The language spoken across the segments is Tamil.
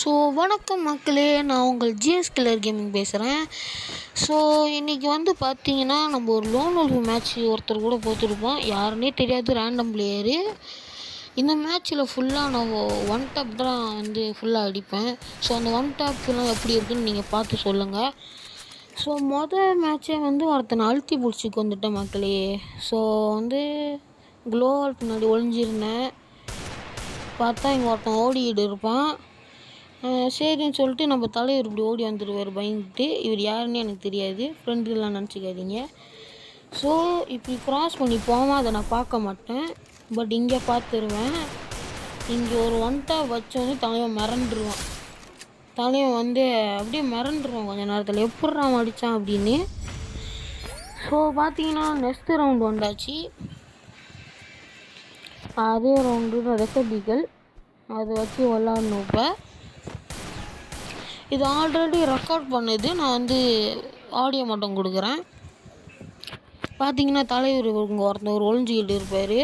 வணக்கம் மக்களே, நான் உங்கள் ஜிஎஸ் கில்லர் கேமிங் பேசுகிறேன். இன்றைக்கி பார்த்தீங்கன்னா நம்ம ஒரு லோன் wolf மேட்ச் ஒருத்தர் கூட போட்டுருப்போம். யாருன்னே தெரியாது, ரேண்டம் பிளேயரு. இந்த மேட்ச்சில் ஃபுல்லாக நான் ஒன் டாப் தான் ஃபுல்லாக அடிப்பேன். அந்த ஒன் டாப்லாம் எப்படி இருக்குதுன்னு நீங்கள் பார்த்து சொல்லுங்கள். மொதல் மேட்ச்சே ஒருத்தனை அழுத்தி பிடிச்சிக்கு வந்துட்டேன் மக்களே. க்ளோவால் பின்னாடி ஒளிஞ்சிருந்தேன். பார்த்தா இங்கே ஒருத்தன் ஓடிக்கிட்டு இருப்பான். சரின்னு சொல்லிட்டு நம்ம தலைவர் இப்படி ஓடி வந்துடுவார் பயந்துட்டு. இவர் யாருன்னு எனக்கு தெரியாது, ஃப்ரெண்டுலாம் நினச்சிக்காதீங்க. இப்படி க்ராஸ் பண்ணி போவான், அதை நான் பார்க்க மாட்டேன். பட் இங்கே பார்த்துருவேன். இங்கே ஒரு ஒன் டாப் வச்சோன்னே தலைவன் மிரண்டுருவான். தலைவன் அப்படியே மிரண்டுருவான் கொஞ்சம் நேரத்தில், எப்பட்றா அடித்தான் அப்படின்னு. பார்த்தீங்கன்னா நெக்ஸ்ட் ரவுண்டு வந்தாச்சு. அதே ரவுண்டு ரெசபிகள் அதை வச்சு விளாட்ணும். இப்போ இது ஆல்ரெடி ரெக்கார்ட் பண்ணுது, நான் ஆடியோ மட்டும் கொடுக்குறேன். பார்த்தீங்கன்னா தலைவர் இங்கே ஒருத்தர் ஒளிஞ்சிக்கிட்டு இருப்பார்.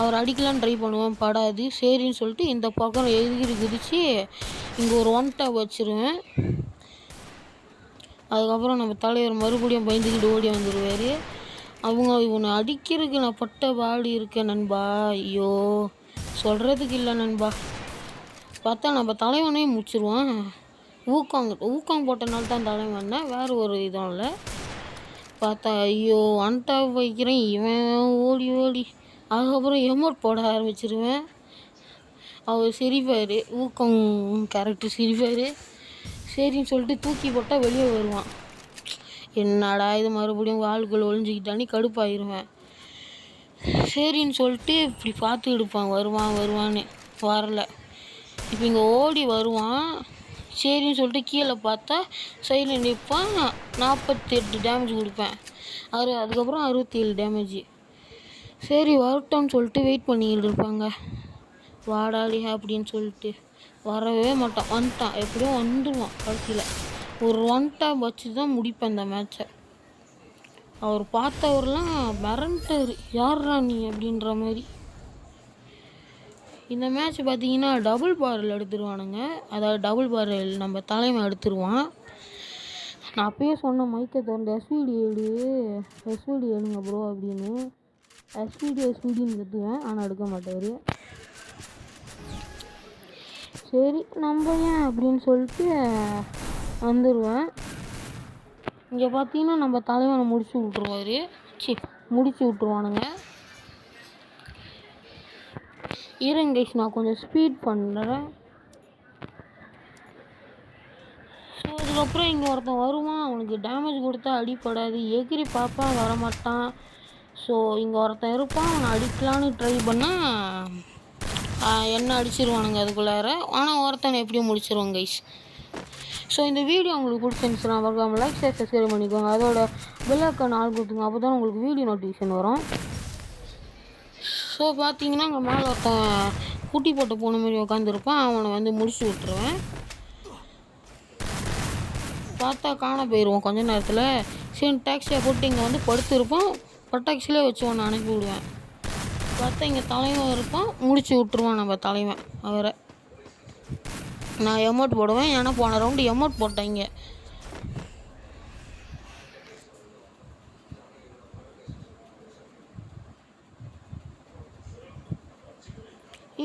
அவர் அடிக்கலான்னு ட்ரை பண்ணுவேன், படாது. சரின்னு சொல்லிட்டு இந்த பக்கம் எதிரி குதித்து இங்கே ஒரு ஒன் டாப் வச்சுருவேன். அதுக்கப்புறம் நம்ம தலைவர் மறுபடியும் பயந்துக்கிட்டு ஓடி வந்துடுவார். இவனை அடிக்கிறதுக்கு நான் பட்ட பாடி இருக்கேன் நண்பா. ஐயோ, சொல்கிறதுக்கு இல்லை நண்பா. பார்த்தா நம்ம தலைவனே முடிச்சிருவான். ஊக்கம் போட்டனால தான் தலைவன், வேறு ஒரு இதுவும் இல்லை. பார்த்தா ஐயோ ஒன் டாப் வைக்கிறேன், இவன் ஓடி அதுக்கப்புறம் எமோட் போட ஆரம்பிச்சிருவேன். அவர் சிரிப்பார், ஊக்கம் கேரக்டர் சிரிப்பார். சரின்னு சொல்லிட்டு தூக்கி போட்டால் வெளியே வருவான். என்னடா இது மறுபடியும் வாளுக்குள்ளே ஒளிஞ்சிக்கிட்டானே கடுப்பாயிருவேன். சரின்னு சொல்லிட்டு இப்படி பார்த்து எடுப்பான், வருவான்னு. வரலை. இப்போ இங்கே ஓடி வருவான். சரின்னு சொல்லிட்டு கீழே பார்த்தா சைடில் நிற்பான். 48 டேமேஜ் கொடுப்பேன். அதுக்கப்புறம் 67 டேமேஜ். சரி வரட்டும்னு சொல்லிட்டு வெயிட் பண்ணிக்கிட்டு இருப்பாங்க. வாடாளி அப்படின்னு சொல்லிட்டு வரவே மாட்டான். வந்துட்டான், எப்படியும் வந்துடுவான். கடைசியில் ஒரு ஒன் டாப் வச்சு தான் முடிப்பேன் இந்த மேட்சை. அவர் பார்த்தவரெலாம் மிரண்டார், யார்ரா நீ அப்படின்ற மாதிரி. இந்த மேட்ச் பார்த்தீங்கன்னா டபுள் பாரல் எடுத்துருவானுங்க. அதாவது டபுள் பாரல் நம்ம தலைமை எடுத்துருவான். நான் அப்பயே சொன்ன மைக்கை திறந்து எஸ்விடி எடுங்க ப்ரோ அப்படின்னு. எஸ்விடின்னு கற்றுவேன், ஆனால் எடுக்க மாட்டார். சரி நம்ம ஏன் அப்படின்னு சொல்லிட்டு வந்துடுவேன். இங்கே பார்த்தீங்கன்னா நம்ம தலைவனை முடிச்சு விட்ருவானுங்க. இருங்க, நான் கொஞ்சம் ஸ்பீட் பண்ணுறேன். அதுக்கப்புறம் இங்கே ஒருத்தன் வருவான். அவனுக்கு டேமேஜ் கொடுத்தா அடிப்படாது, எகிரி பார்ப்பான், வரமாட்டான். இங்கே ஒருத்தன் இருப்பான், அவனை அடிக்கலான்னு ட்ரை பண்ணால் என்ன அடிச்சிருவானுங்க அதுக்குள்ளார. ஆனால் ஒருத்தனை எப்படியும் முடிச்சிருவாங்க கைஸ். இந்த வீடியோ உங்களுக்கு பிடிச்சிருந்துச்சுன்னா மறக்காம லைக் ஷேர் சப்ஸ்கிரைப் பண்ணிக்கோங்க. அதோட பெல் ஐக்கான் ஆல் கொடுத்துங்க, அப்போ தான் உங்களுக்கு வீடியோ நோட்டிஃபிகேஷன் வரும். பார்த்தீங்கன்னா அங்கே மேலே ஒருத்தன் குட்டி போட்டு போன மாதிரி உட்காந்துருப்பான். அவனை முடிச்சு விட்ருவேன். பார்த்தா காண போயிடுவோம் கொஞ்ச நேரத்தில். சரி டாக்ஸியை போட்டு இங்கே படுத்துருப்பான். பட்டாக்ஸிலே வச்சு ஒன்று அனுப்பி விடுவேன். பார்த்தா இங்கே தலைவன் இருப்பான், முடிச்சு விட்ருவான் நம்ம தலைவன். அவரை நான் எமோட் போடுவேன், ஏன்னா போன ரவுண்டு எமோட் போட்டேன். இங்கே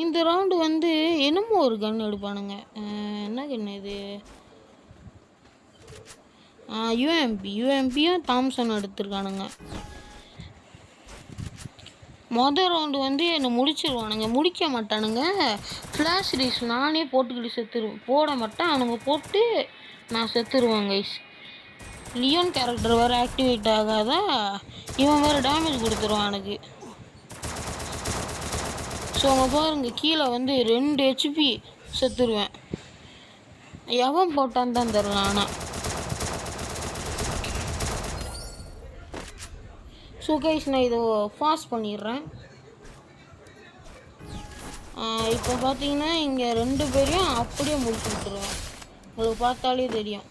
இந்த ரவுண்டு என்னமோ ஒரு கன் எடுப்பானுங்க. என்ன கன் இது? யூஎம்பியும் தாம்சன் எடுத்துருக்கானுங்க. மொதல் ரவுண்டு என்னை முடிச்சிருவானுங்க, முடிக்க மாட்டானுங்க. ஃப்ளாஷ் ரீஸ் நானே போட்டுக்கிட்டு போட மாட்டேன், அவனுங்க போட்டு நான் செத்துருவேன் கைஸ். லியோன் கேரக்டர் வேறு ஆக்டிவேட் ஆகாதா, இவன் வேறு டேமேஜ் கொடுத்துருவான் எனக்கு. அங்கே பாருங்க, கீழே 2 HP செத்துருவேன். எவன் போட்டான்னு தான் தெரில. ஆனால் கைஸ் நான் இதை ஃபாஸ்ட் பண்ணிடுறேன். இப்போ பார்த்தீங்கன்னா இங்கே 2 பேரையும் அப்படியே முடிச்சு விட்டுருவேன், உங்களுக்கு பார்த்தாலே தெரியும்.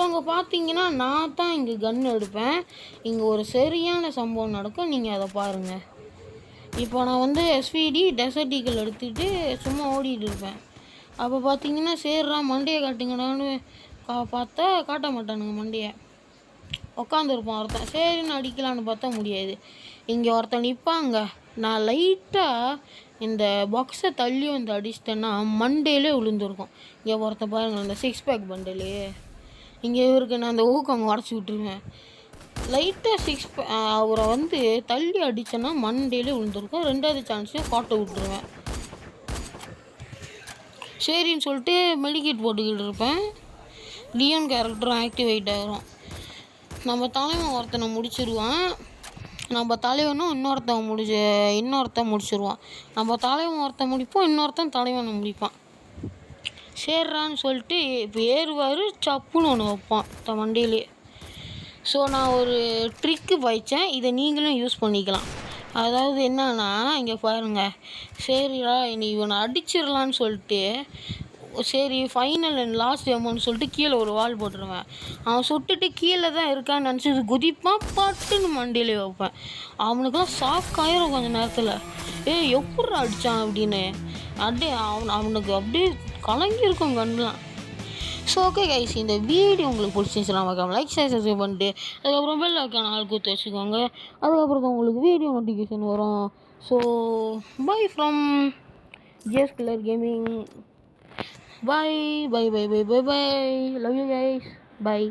அங்கே பார்த்தீங்கன்னா நான் தான் இங்கே கன் எடுப்பேன். இங்கே ஒரு சரியான சம்பவம் நடக்கும், நீங்கள் அதை பாருங்கள். இப்போ நான் எஸ்விடி டெசர்ட் ஈகிள் எடுத்துகிட்டு சும்மா ஓடிட்டு இருப்பேன். அப்போ பார்த்தீங்கன்னா சேர்றா மண்டையை காட்டுங்கடான்னு பார்த்தா காட்ட மாட்டானுங்க மண்டையை. உட்காந்துருப்பான் ஒருத்தன். சரின்னு அடிக்கலான்னு பார்த்தா முடியாது. இங்கே ஒருத்தன் நிற்பாங்க. நான் லைட்டாக இந்த பாக்ஸை தள்ளி வந்து அடிச்சிட்டேன்னா மண்டையிலே விழுந்துருக்கும். இங்கே ஒருத்தன் பாருங்கள், இந்த 6 பேக் பண்டலு இங்கே இவருக்கு நான் அந்த ஊக்கம் உடச்சி விட்ருவேன். லைட்டாக அவரை வந்து தள்ளி அடித்தேன்னா மண்டையிலே விழுந்துருக்கும். 2வது சான்ஸையும் காட்ட விட்ருவேன். சரின்னு சொல்லிட்டு மெடிக்கேட் போட்டுக்கிட்டு இருப்பேன். லியோன் கேரக்டரும் ஆக்டிவேட் ஆகிரும். நம்ம தலைவன் ஒருத்தனை முடிச்சிருவான். நம்ம தலைவனும் இன்னொருத்தன் முடிச்சிருவான். நம்ம தலைவன் ஒருத்தன் முடிப்போம், இன்னொருத்தன் தலைவனை முடிப்பான். சேர்றான்னு சொல்லிட்டு இப்போ ஏறுவார், சப்புன்னு ஒன்று வைப்பான் வண்டியிலே. ஸோ நான் ஒரு ட்ரிக்கு பாய்ச்சேன், இதை நீங்களும் யூஸ் பண்ணிக்கலாம். அதாவது என்னன்னா, இங்கே பாருங்கள், சரிடா இவனை அடிச்சிடலான்னு சொல்லிட்டு சரி ஃபைனல் அண்ட் லாஸ்ட் எமௌண்ட் சொல்லிட்டு கீழே ஒரு வால் போட்டுருவேன். அவன் சுட்டுட்டு கீழே தான் இருக்கான்னு நினச்சி குதிப்பான், பட்டுன்னு மண்டியிலே வைப்பேன். அவனுக்கெல்லாம் ஷாக் ஆயிரும் கொஞ்சம் நேரத்தில். எப்படி அடித்தான் அப்படின்னு அப்படியே அவனுக்கு அப்படியே கலங்கியிருக்கும் கண்ணுலாம். ஸோ ஓகே கைஸ், இந்த வீடியோ உங்களுக்கு பிடிச்சிருந்துச்சுன்னா மறக்காம லைக் சப்ஸ்கிரைப் பண்ணிட்டு அதுக்கப்புறம் பெல் ஐக்கான ஆள் கொடுத்து வச்சுக்கோங்க. அதுக்கப்புறம் தான் உங்களுக்கு வீடியோ நோட்டிஃபிகேஷன் வரும். So bye from Jace killer gaming. Bye. Love you guys. Bye.